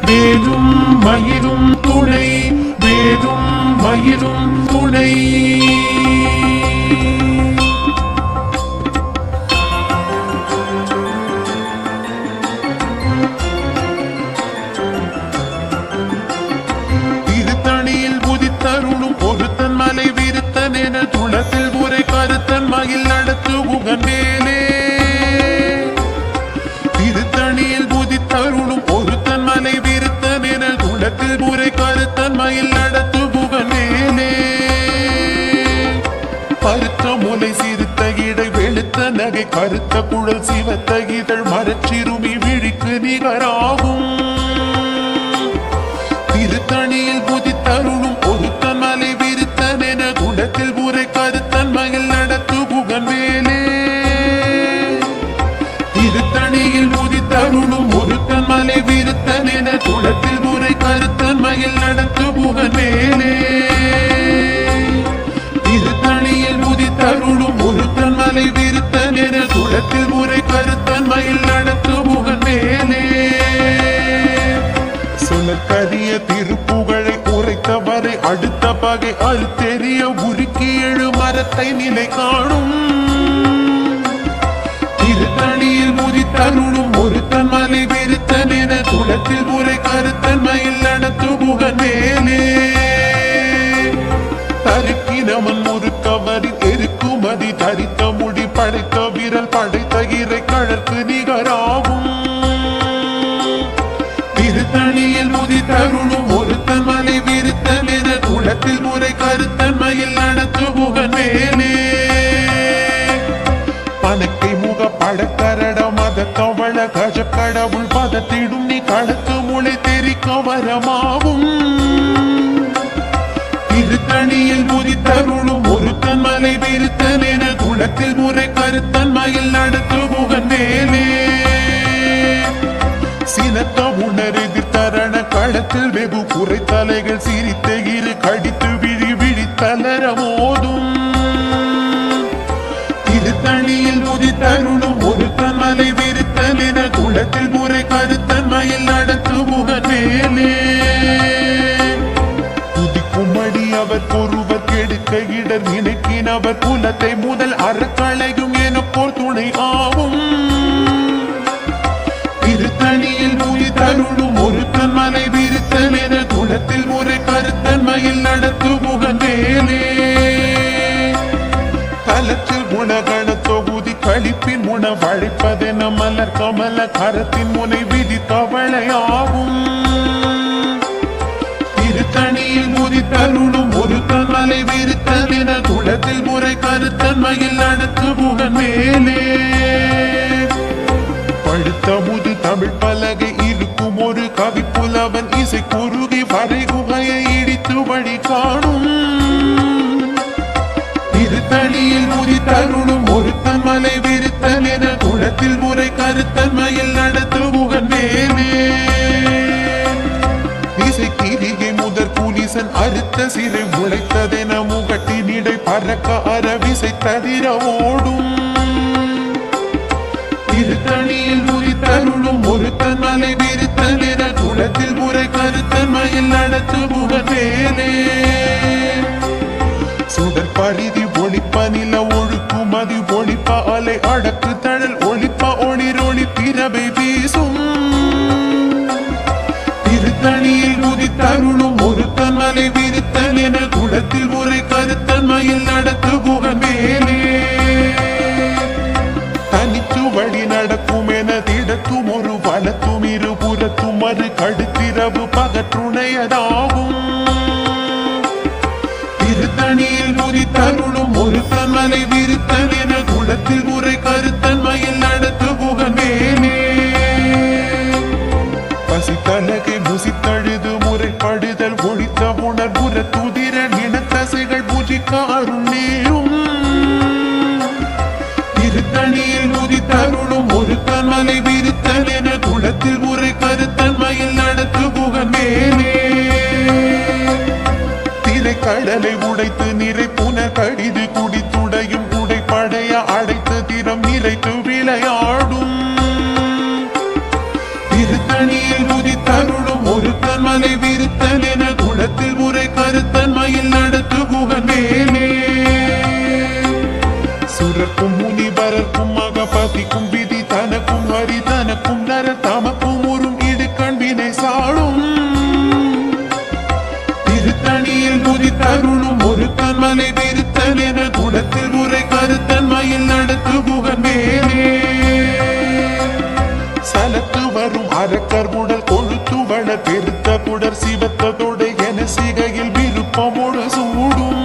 வேலும் மயிரும் துணை, வேலும் மயிரும் துணை. திருத்தணியில் உதித்தருளும் ஒருத்தன் மலை விருத்தன் என துளத்தில் உரை கருத்தன் மயில் நடத்து உகன் மேலே. திருத்தணியில் உதித்தருளும் ஒருத்தன் மலை விருத்தன் என துளத்தில் உரை கருத்தன் மயில் நடத்து உகன் மேலே. பருத்த முலை சிறுத்த இடை வெளுத்த நகை கருத்த குழல் சிவத்த இதழ் மரச்சிறுமி விழிக்கு நிகராகும். திருத்தணியில் புதித்தருளும் ஒருத்தன் மலை விருத்தன் என குடத்தில் உரை கருத்தன் மயில் நடத்து புகன் மேலே. திருத்தணியில் புதித்தருளும் ஒருத்தன் மலை விருத்தன் என குடத்தில் உரை கருத்தன் மயில் நடத்து புகன் மேலே. திருத்தணியில் புதித்தருளும் ஒருத்தன் மலை விருத்தன் என குடத்தில் உரை கருத்தன் மயில் நடத்து புகன் மேலே. சொல்லற்கரிய திருப்புகழை உரைத்தவரை அடுத்த பகை அறுத்தெறிய உருக்கி எழு மரத்தை நிலை காணும். திருத்தணியில் முதித்தருளும் ஒருத்தன் மலை விருத்தன் என குளத்தில் உரை கருத்தன் மயில் நடத்து புகன் மேலே. தருக்கினவன் முறுக்கவரின் எருக்குமதி தரித்த முடி படைத்த விரல் படைத்த இறை கழற்கு நிகராகும். திருத்தணியில் முதித்தருளும் ஒருத்தன் மலை விருத்தன் என குளத்தில் முறை கருத்தன் மயில் நடத்து புகன் மேலே. பனக்கை முக படக்கரட மத கவள கஜ கடவுள் பதத்திடும் நீ களத்து முளை தெரிக்க வரமாகும். திருத்தணியில் முதித்தருளும் ஒருத்தன் மலை விருத்தன் என குளத்தில் முறை கருத்தன் மயில் நடத்து புகன் மேலே. சினத்த உணரெதிர் தரண களத்தில் வெகு குறை தலைகள் சிரித்த இரு கடித்து விழி விழி தளர மோதும். திருத்தணியில் முதித்தருளும் ஒருத்தன் மலை விருத்தன் என குளத்தில் முறை கருத்தன் மயில் நடத்து புகன் மேலே. துதிக்கும்படி அவர் பொருவர் கெடுக்க இடர் நினைக்கினவர் குலத்தை முதல் அறக்களையும் என போர் துணை ஆகும். திருத்தணியில் முதித்தருளும் ஒருத்தன் மலை விருத்தன் என குளத்தில் முறை கருத்தன் மயில் நடத்து புகன் மேலே. தலத்தில் குணகண தொகுதி கழிப்பின் உணவழைப்பதென மலர் கமல கரத்தின் முனை விதி தவளையாகும். திருத்தணியில் முதித்தருளும் ஒருத்தன் மலை விருத்தன் என குளத்தில் முறை கருத்தன் மயில் நடத்து புகன் மேலே. படுத்த முது தமிழ் பலகை இருக்கும் ஒரு கவி புலவன் இசை குறுகி வரை குகையை இடித்து வழி காணும். திருத்தணியில் முதித்தருளும் ஒருத்தன் மலை விருத்தன் என குளத்தில் முறை கருத்தன் மயில் நடத்து புகன் மேலே. இசை கிரிகை முதற் புலிசன் அறுத்த சிறை முளைத்ததென முகட்டினிடை பறக்க அறவிசை தவிர ஓடும். திருத்தணியில் முதித்தருளும் ஒருத்தன் மலை விருத்தன் என குளத்தில் முறை கருத்தன் மயில் நடத்து புகன் மேலே. சுடர் பரிதி ஒளிப்ப நில ஒழுக்கும் மதி ஒளிப்ப அலை அடக்கு தழல் ஒளிப்ப ஒளிர் ஒளி பிறவை வீசும். திருத்தணியில் முதித்தருளும் ஒருத்தன் மலை விருத்தன் என குளத்தில் முறை கருத்தன் மயில் நடத்து புகன் மேலே. தனித்து வழி நடக்கும் என திடத்தும் ஒரு வலத்தும் இருபுறத்தும் மறு கடுத்திரவு பகற்றுணையதாகும். திருத்தணியில் முதித்தருளும் ஒருத்தன் மலை விருத்தன் என குளத்தில் முறை கருத்தன் மயில் நடத்து புகன் மேலே. பசித்தலகை முசித்தழுது முறைப்படுதல் ஒழித்த உணர்வுற துதிரன் இனத்தசைகள் பூஜிக்க அருள் நேரும். திருத்தணியில் முதித்தருளும் ஒருத்தன் மலை விருத்தன் என குளத்தில் முறை கருத்தன் மயில் நடத்து புகன் மேலே. கடலை உடைத்து நிறை புனர் கடிது குடித்துடையும் உடைப்படைய அடைத்து திறம் நிறைத்து விளையாடும். திருத்தணியில் முதித்தருளும் ஒரு முனிவரர்க்கும் மகபதிக்கும் விதி தனக்கும் ஹரி தனக்கும் நர தமக்கும் உறும் இடு கண்வினை சாடும் திருத்தணியில் முதி தருணும் ஒரு தன்மலை விருத்தன் என குணத்தில் உரை கருத்தன்மையில் நடத்து புகன் மேலே சலத்து வரும் அரக்கர் உடல் கொழுத்து வள பெருத்த குடர் சிவத்ததோட என சிகையில் விருப்பமோடு சூடும்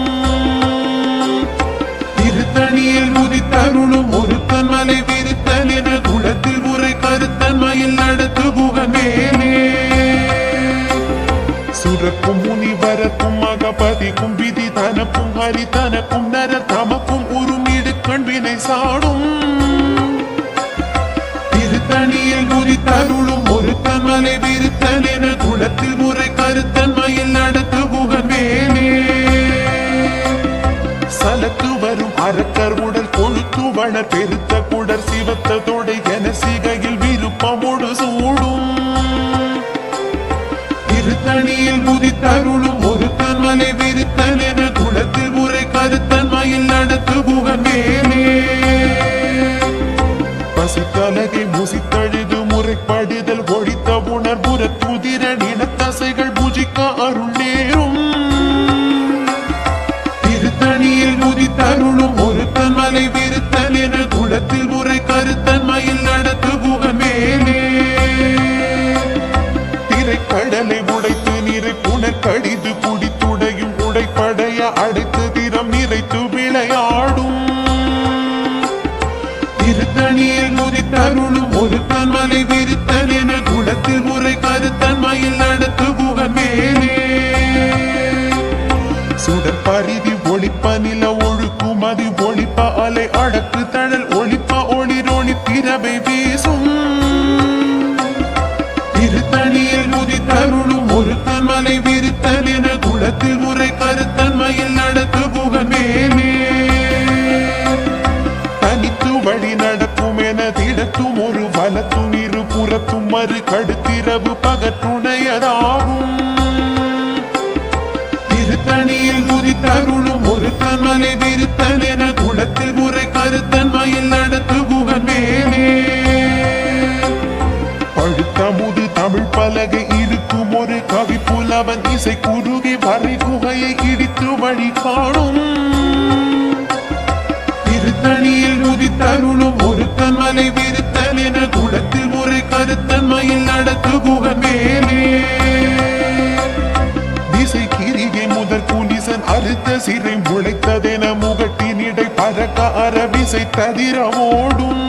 திருத்தணியில் முதி தருணும் ஒரு தன்மலை விருத்தன் என குணத்தில் உரை கருத்தன்மையில் நடத்து புகன் மேலே சுரக்கும் முனிவரக்கும் மகபதிக்கும் விதி தனக்கும் ஹரி தனக்கும் நர தமக்கும் உறும் இடு கண்வினை சாடும் திருத்தணியில் முதி தருளும் ஒரு தன்மலை விருத்தன் என குணத்தில் முறை கருத்தன்மையில் நடத்து புகன் மேலே சலத்து வரும் அரக்கர் உடல் கொழுத்து வள பெருத்த குடர் சிவத்ததோட என சிகையில் விருப்பமோடு சூடும் திருத்தணியில் முதி தருளும் ஒரு தன்மலை விருத்தன் என குணத்தில் முறை கருத்தன்மையில் நடத்து புகன் மேலே பசித்தலகை முசித்தழுது முறைப்படுதல் ஒழித்த உணர்வுற துதிர நினத்தசைகள் புஜிக்க அருள் நேரும் திருத்தணியில் முதி தருளும் ஒரு தன்மலை விருத்தன் என குணத்தில் முறை கருத்தன்மையில் நடத்து புகன் மேலே கடலை உடைத்து நீரை புனர் கடிது குடித்துடையும் உடைப்படைய அடைத்து திறம் நிறைத்து விளையாடும் திருத்தணியில் முதி தருளும் ஒரு தன்மலை விருத்தன் என குணத்தில் முறை கருத்தன்மையில் நடத்து புகன் மேலே சுடர் பரிதி ஒளிப்ப நில ஒழுக்கும் அது ஒளிப்ப அலை அடக்கு தழல் ஒளிப்ப ஒளிரோணி திரவை வீசும் திருத்தணியில் முதி தருளும் ஒரு தன்மலை விருத்தன் என குணத்தில் முறை கருத்தன்மையில் நடத்து புகன் மேலே தனித்து வழி நடக்கும் என திடத்தும் ஒரு வலத்தும் இரு புறத்தும் மறு கடுத்திரவு பகற்றுணையதாகும் திருத்தணியில் முதி தருளும் ஒரு தன்மலை விருத்தன் என குணத்தில் முறை கருத்தன்மையில் நடத்து புகன் மேலே பழுத்தமுது தமிழ் பலகை இருக்கும் ஒரு கவி புலவன் இசை குறுகி வரை குகையை இடித்து வழி காணும் திருத்தணியில் முதி தருளும் ஒரு தன்மலை விருத்தன் என குணத்தில் முறை கருத்தன்மையில் நடத்து புகன் மேலே திசை கிரிகை முதற் குலிசன் அறுத்த சிறை முளைத்ததென முகட்டினிடை பறக்க அரவிசை ததிரமோடும்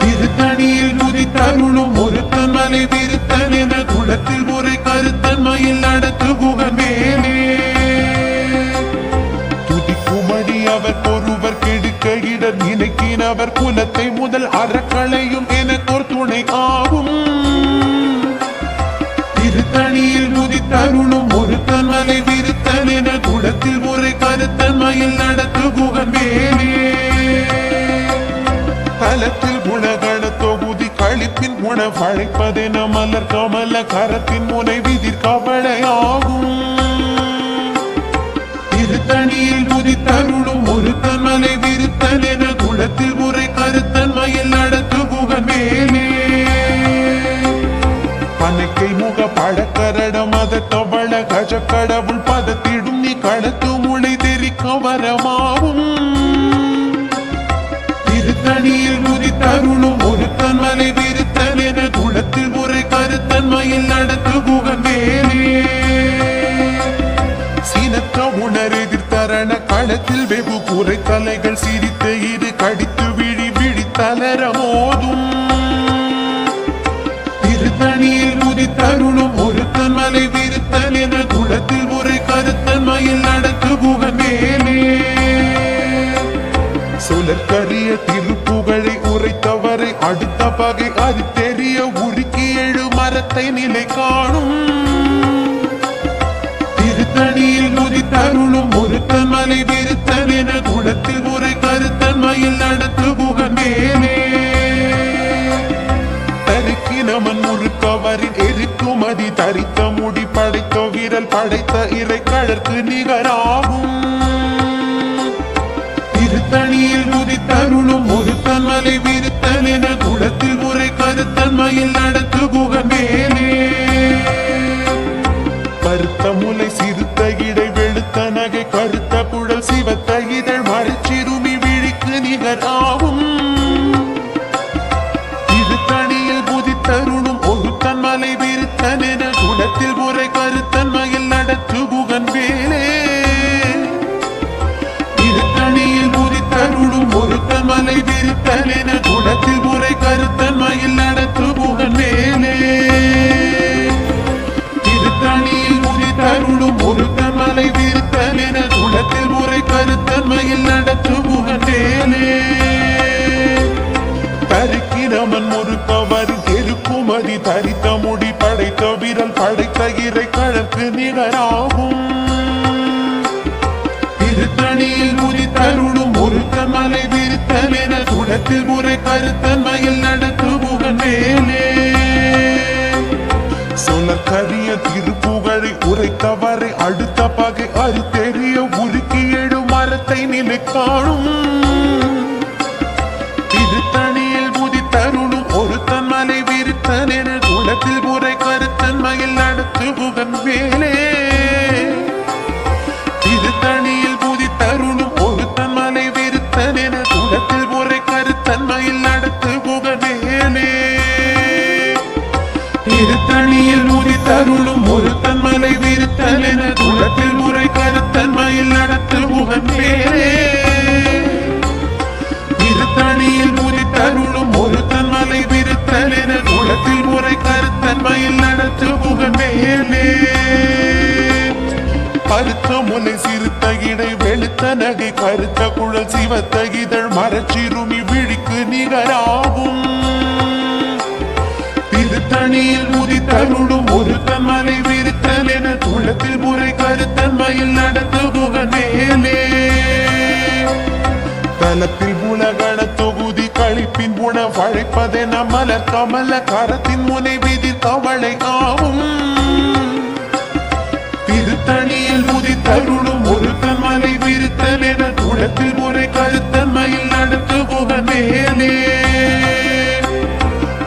திருத்தணியில் முதி தருளும் ஒரு தன்மலை விருத்தன் என குணத்தில் முறை கருத்தன்மையில் நடத்து புகன் மேலே துதிக்குமடி அவர் ஒருவர் கெடுக்க இடர் நினைக்கினவர் குலத்தை முதல் அறக்களையும் எனக்கோர் துணை ஆகும் திருத்தணியில் முதி தருளும் ஒரு தன்மலை விருத்தன் என குணத்தில் முறை கருத்தன்மையில் நடத்து புகன் மேலே தலத்தில் குணகண தொகுதி கழிப்பின் உணவழைப்பதென மலர் கமல கரத்தின் முனை விதிர் கவலையாகும் திருத்தணியில் முதி தருளும் ஒரு தன்மலை விருத்தன் என குணத்தில் முறை கருத்தன்மையில் நடத்து புகன் மேலே பனைக்கை முக பழக்கரடம் அதட்டவள கஜ கடவுள் பதத்திடும் நீ கடத்து முளை தெரிக்க வரமாகும் திருத்தணியில் முதி தருளும் ஒரு தன்மலை விருத்தன் என குணத்தில் முறை கருத்தன்மையில் நடத்து புகன் மேலே சீனற்ற உணர் எதிர்த்தரண களத்தில் வெகு குறை தலைகள் சிரித்த இரு கடித்து விழி விழி தளர மோதும் திருத்தணியில் முதி தருளும் ஒரு தன்மலை விருத்தன் என குணத்தில் முறை கருத்தன்மையில் நடத்து புகன் மேலே சுழற்கரிய திருப்புகழை உரைத்தவரை அடுத்த பகை அது தெரிய உருக்கி எழு மரத்தை நிலை காணும் திருத்தணியில் முதி தருளும் ஒரு தன்மலை விருத்தன் என குணத்தில் முறை கருத்தன்மையில் நடத்து புகன் மேலே தருக்கினமன் முறுக்கவரின் எரிக்குமதி தரித்த முடி படைத்த வீரல் படைத்த இறை கழற்கு நிகராகும் திருத்தணியில் விரித்தல் என குளத்தில் உரை கருத்தன்மையில் நடத்து குகன் வேலே கருத்த முலை சிறுத்த இடை வெளுத்த நகை கருத்த குழல் சிவத்த இதழ் மறைச்சிறுமி விழிக்கு நிகராகும் திருத்தணியில் புதித்தருளும் ஒரு தன்மலை விரித்தன் என குளத்தில் உரை கருத்தன்மையில் நடத்து குகன் வேலே திருத்தணியில் புதித்தருளும் ஒரு தன்மலை விரித்தன் என குளத்தில் உரை கருத்தன்மையில் நடத்து குகன் வேலே திருத்தணியில் உதித்தருளும் ஒரு தன்மலை விரித்தல் என குளத்தில் உரை கருத்தன்மையில் நடத்து குகன் வேலே தரிக்கிறமன் ஒரு கவரி தெருக்குமதி தரித்த முடி படைத்த விரல் படைத்த இறை கழற்கு நிகராகும் திருத்தணியில் உதித்தருளும் ஒரு தன்மலை விரித்தல் என குளத்தில் உரை கருத்தன்மையில் நடத்து குகன் வேலே சொலக்கரிய திருப்புகழை உரைத்தவரை அடுத்த பகை அறுத்தெறிய உருக்கி எழு மரத்தை நிலை காணும் திருத்தணியில் புதித்தருளும் ஒரு தன்மலை விரித்தன் என குளத்தில் உரை கருத்தன்மையில் நடத்து குகன் வேலே திருத்தணியில் புதித்தருளும் ஒரு தன்மலை விரித்தன் என குளத்தில் உரை கருத்தன்மையில் நடத்து குகன் வேலே திருத்தணியில் உதித்தருளும் ஒரு தன்மலை விரித்தல் என குளத்தில் உரை கருத்தன்மையில் நடத்து குகன் வேலே திருத்தணியில் உதித்தருளும் ஒரு தன்மலை விரித்தல் என குளத்தில் உரை கருத்தன்மையில் நடத்து குகன் வேலே கருத்த முலை சிறுத்த இடை வெளுத்த நகை கருத்த குழல் சிவத்த இதழ் மரச்சிறுமி விழிக்கு நிகராகும் திருத்தணியில் உதித்தருளும் ஒரு தன்மலை விரித்தல் என குளத்தில் உரை கருத்தன்மையில் நடத்து குகன் வேலே தலத்தில் உலகண தொகுதி கழிப்பின் உணவழைப்பதென மலர் கமல கரத்தின் முனை விதிர் கவளை ஆகும் திருத்தணியில் உதித்தருளும் ஒரு தன்மலை விரித்தல் என குளத்தில் உரை கருத்தன்மையில் நடத்து குகன் வேலே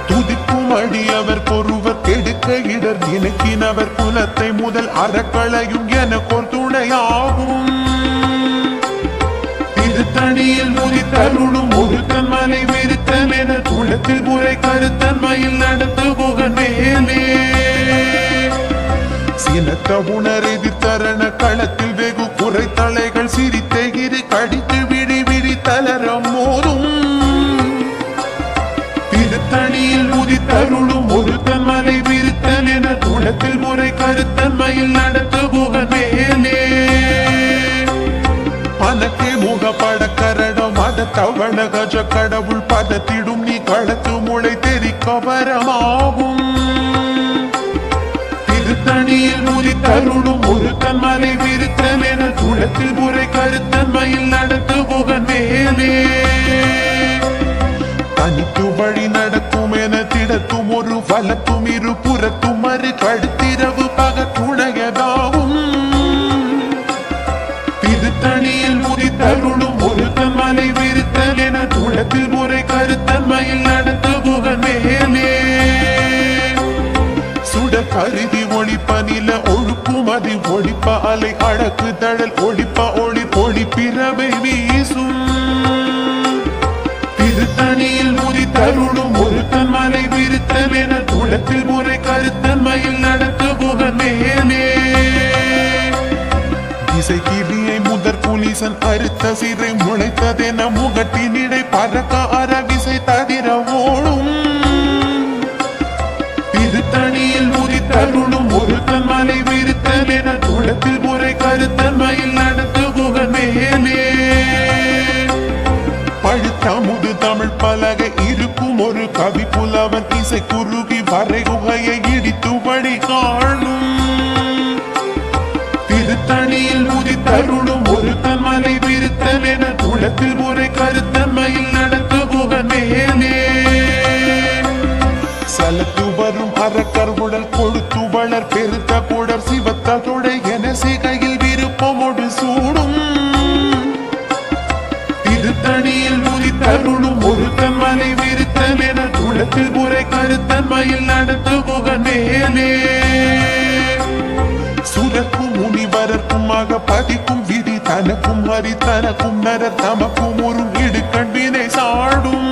துதிக்கும் அடியவர் பொருவர் கெடுக்க இடர் இணக்கினவர் குலத்தை முதல் அறக்களையும் எனக்கோர் துணையாகும் திருத்தணியில் உதித்தருளும் ஒரு தன்மலை விரித்தல் என குளத்தில் உரை கருத்தன்மையில் நடத்து குகன் வேலே சினத்த உணரெதிர்த்தரண களத்தில் வெகு குறைத்தலைகள் சிரித்தெகிரி கடித்து விடி விடி தளரம் மோதும் திருத்தணியில் உதித்தருளும் ஒரு தன்மலை விரித்தல் என குளத்தில் உரை கருத்தன்மையில் நடத்து குகன் வேலே பனக்கே முகப்பட கரடம் மத தவண கஜ கடவுள் பதத்திடும் நீ களத்து முளை தெரிக்க வரமாகும் திருத்தணியில் உதித்தருளும் ஒரு தன்மலை விரித்தல் என குளத்தில் உரை கருத்தன்மையில் நடத்து குகன் வேலே தனித்து வழி நடக்கும் என திடத்தும் ஒரு வலத்தும் இரு புறத்தும் மறு கடுத்திரவு பகத்துணையதாகும் திருத்தணியில் உதித்தருளும் ஒரு தன்மலை விரித்தல் என குளத்தில் உரை கருத்தன்மையில் நடத்து குகன் வேலே சுட கருதி ஒளிப்ப நில ஒழுக்கும் அதி ஒளிப்ப அலை அழகு தழல் ஒளிப்ப ஒளி ஒளிப்பிறவை வீசும் திருத்தணியில் உதித்தருளும் ஒரு தன்மலை விரித்தல் என குளத்தில் உரை கருத்தன்மையில் நடத்து குகன் வேலே இசை கிரியை முதற் புலிசன் அறுத்த சிறை முளைத்ததென முகட்டினிடை பறக்க அறவிசை தவிர ஓடும் திருத்தணியில் உதித்தருளும் ஒரு தன்மலை விரித்தல் என குளத்தில் உரை கருத்தன்மையில் நடத்து குகன் வேலே பழுத்த முது தமிழ் பலகை இருக்கும் ஒரு கவி புலவன் இசை குறுகி வரை குகையை இடித்து வழி காணும் திருத்தணியில் உதித்தருளும் ஒரு தன்மலை விரித்தல் என குளத்தில் உரை கருத்தன்மையில் நடத்து குகன் வேலே சலத்து வரும் அறக்கர் உடல் கொடுத்து வளர் பெருத்த குடர் சிவத்த தொடை என சிகையில் விருப்பமோடு சூடும் திருத்தணியில் உதித்தருளும் ஒரு தன்மலை விரித்தல் கருத்தன்மையில் நடத்து புகன் மேலே சுரக்கும் முனிவரற்குமாக பதிக்கும் விதி தனக்கும் ஹரி தனக்கும் நரர் தமக்கும் ஒரு இடுக்கண்பினை சாடும்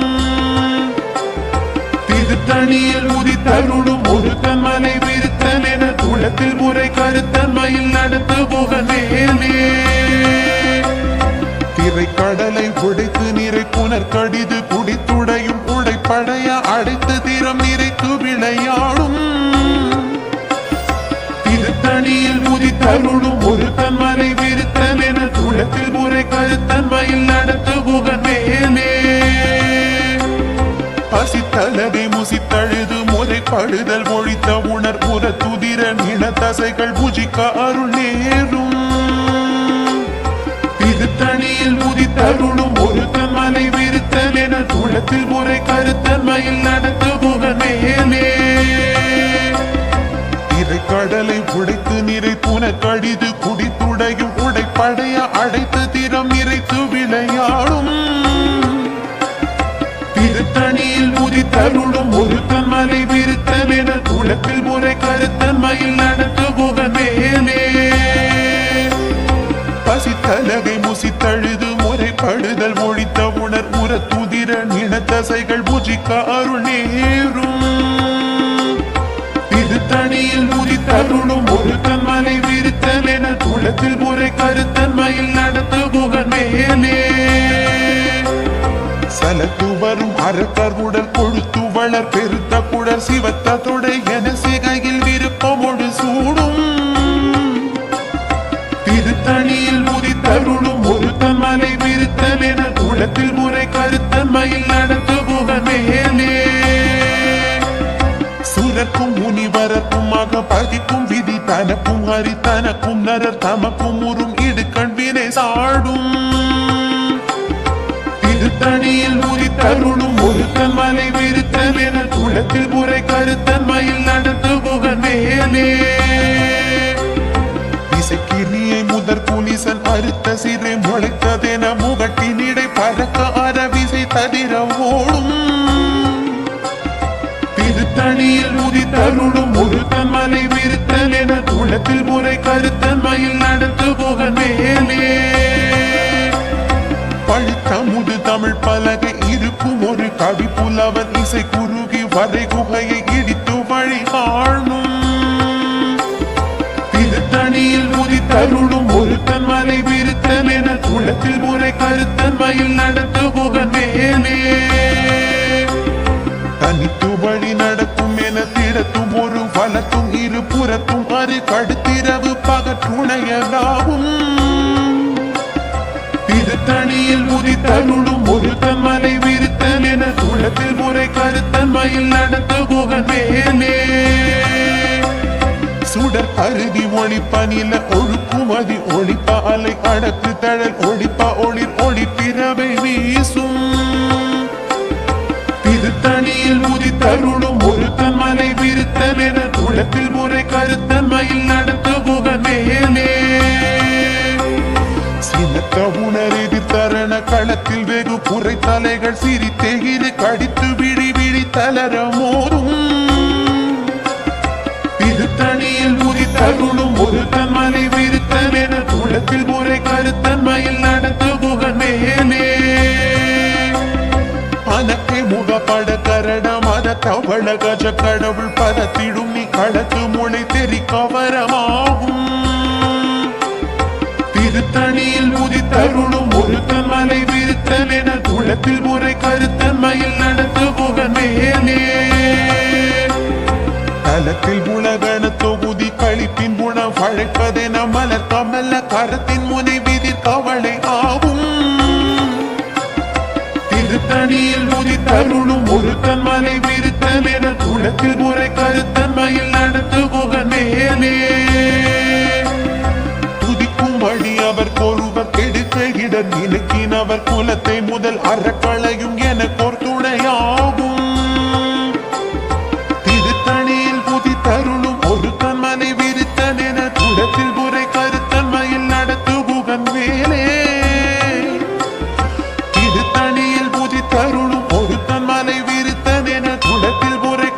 திருத்தணியில் உதித்தருளும் ஒரு தன்மலை விருத்தல் என துளத்தில் முறை கருத்தன்மையில் நடத்து புகன் மேலே திரைக்கடலை உடைத்து நிறை புனர் கடிது குடித்துடையும் உடைப்படைய அடைத்து திறம் நிறைத்து விளையாடும் திருத்தணியில் உதித்தருளும் ஒரு தன்மலை விருத்தல் என துளத்தில் முறை கருத்தன்மையில் நடத்து புகன் மேலே பசித்தலகை முசித்தழுது முறைப்படுதல் ஒழித்த உணர்புற துதிர நில தசைகள் புஜிக்க அருள் நேரும் திருத்தணியில் உதித்தருளும் ஒரு தன்மலை விருத்தல் என துளத்தில் முறை கருத்தன்மையில் நடத்து புகன் மேலே திரைக்கடலை உடைத்து நிறை புன கடிது குடித்துடையும் உடைப்படைய அடைத்து திறம் நிறைத்து விளையாடும் திருத்தணியில் உதித்தருளும் ஒரு தன்மலை விருத்தல் என துளத்தில் முறை கருத்தன்மையில் நடத்து புகன் மேலே பசித்தலகை முசித்தழுது முறைப்படுதல் ஒழித்த உணர் உற துதிர நிலத்தசைகள் புஜிக்க அருள் நேரும் திருத்தணியில் உதித்தருளும் ஒரு தன்மலை விருத்தல் என துளத்தில் முறை கருத்தன்மையில் நடத்து புகன் மேலே சலத்து வரும் அரக்கர் உடல் கொழுத்து வளர் பெருத்த குடல் சிவத்த தொடை என சிகையில் விருப்பமொடு சூடும் திருத்தணியில் உதித்தருளும் ஒரு தன்மலை விருத்தல் என துளத்தில் முறை கருத்தன்மையில் நடத்து புகன் மேலே சுரக்கும் முனிவரக்குமாக பதிக்கும் விதி தனக்கும் ஹரி தனக்கும் நரர் தமக்கும் உறும் இடுக்கண்பினை சாடும் திருத்தணியில் உதித்தருளும் ஒரு தன்மலை விருத்தல் என துளத்தில் முறை கருத்தன்மையில் நடத்து புகன் மேலே இசைக்கிரியை முதற் புலிசன் அறுத்த சிறை முளைத்ததென முகட்டினிடை பறக்க அரவிசை தவிர ஓடும் திருத்தணியில் உதித்தருளும் ஒரு தன்மலை விருத்தல் என துளத்தில் முறை கருத்தன்மையில் நடத்து புகன் மேலே பழுத்தமுது தமிழ் பலகை இருக்கும் ஒரு கவி புலவன் இசை குறுகி வரை குகையை இடித்து வழி காணும் திருத்தணியில் உதித்தருளும் ஒரு தன்மலை விருத்தல் என துளத்தில் முறை கருத்தன்மையில் நடத்து புகன் மேலே தனித்து வழி நடக்கும் என திடத்தும் ஒரு வலத்தும் இரு புறத்தும் அரு கடுத்திரவு பகற்றுணையலாகும் திருத்தணியில் உதித்தருளும் ஒரு தன்மலை விருத்தல் என துளத்தில் முறை கருத்தன்மையில் நடத்து புகன் மேலே சுடர் அருதி ஒளிப்ப நில ஒழுக்குமதி ஒளிப்ப அலை அடக்கு தழல் ஒளிப்ப ஒளிர் ஒளிப்பிறவை வீசும் திருத்தணியில் உதித்தருளும் ஒரு தன்மலை விருத்தல் என துளத்தில் முறை கருத்தன்மையில் நடத்து புகன் மேலே சினத்த உணர் எதிர்த்தரண களத்தில் வெகு குறை தலைகள் சிரித்தெகிரி கடித்து விழி விழி தளர மோதும் திருத்தணியில் உதித்தருளும் ஒரு தன்மலை விருத்தல் என துளத்தில் முறை கருத்தன்மையில் நடத்து புகன் மேலே பனக்கை முகப்பட கரட மத தவள கஜ கடவுள் பதத்திடும் நீ களத்து முளை தெரி கவரமாகும் திருத்தணியில் உதித்தருளும் ஒரு தன்மலை விருத்தல் என துளத்தில் முறை கருத்தன்மையில் நடத்து புகன் மேலே தலத்தில் உலகன தொகுதி கழிப்பின் குணம் வழைப்பதென மலர் கமல கரத்தின் முனை விதிர் கவலை ஆகும் திருத்தணியில் உதித்தருளும் ஒரு தன்மலை விருத்தல் என துளத்தில் முறை கருத்தன்மையில் நடத்து புகன் மேலே துதிக்கும் வழி அவர் கொருவர் கெடுக்க இடர் நினைக்கினவர் குலத்தை முதல் அறக்களையும் என துணையாகும் திருத்தணியில் உதித்தருளும் ஒரு தன்மலை விருத்தல் என துளத்தில் முறை கருத்தன்மையில் நடத்து புகன் மேலே திருத்தணியில் உதித்தருளும் ஒரு தன்மலை விருத்தல் என துளத்தில் முறை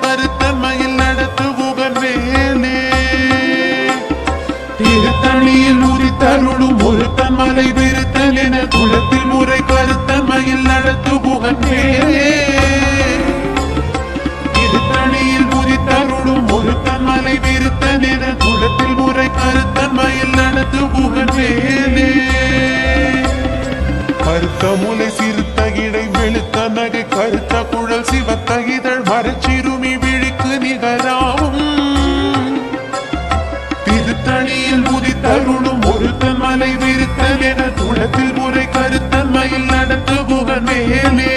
ஒருத்தன் மலை விருத்தன் என குளத்தில் முறை கருத்தன்மையில் நடத்துபுகன் மேலே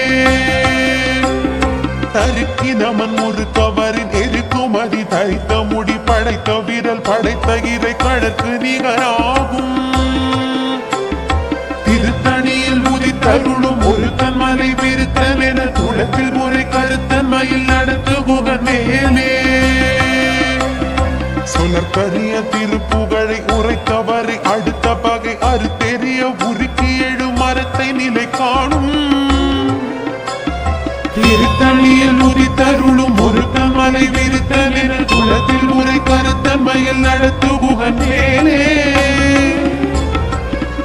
தருக்கி நமன் ஒரு கவரின் எருக்குமதி தரித்த முடி படைத்த விரல் படைத்த இறை கடற்கு நிகராகும் திருத்தணியில் உதித்தருளும் ஒருத்தன் மலை விருத்தன் என குளத்தில் முறை கருத்தன்மையில் நடத்துபுகன் மேலே சொலற்கரிய திருப்புகழை உரைத்தவரை அடுத்த பகை அறுத்தெறிய உருக்கி எழு மரத்தை நிலை காணும் திருத்தணியில் உதித்தருளும் ஒருத்தன் மலை விருத்தன் என குளத்தில் முறை கருத்தன்மையில் நடத்துபுகன் மேலே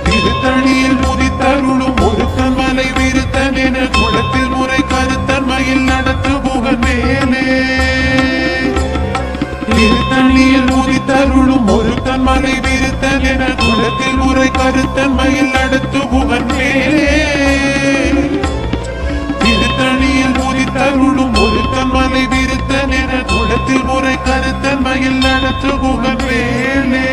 திருத்தணியில் உதித்தருளும் ஒருத்தன் மலை விருத்தன் என குளத்தில் முறை கருத்தன்மையில் நடத்துபுகன் மேலே திருத்தணியில் உதித்தருளும் ஒருத்தன் மலை விருத்தன் என குளத்தில் முறை கருத்தன்மையில் நடத்துபுகன் மேலே திருத்தணியில் உதித்தருளும் ஒருத்தன் மலை விருத்தன் என குளத்தில் முறை கருத்தன்மையில் நடத்துபுகன் மேலே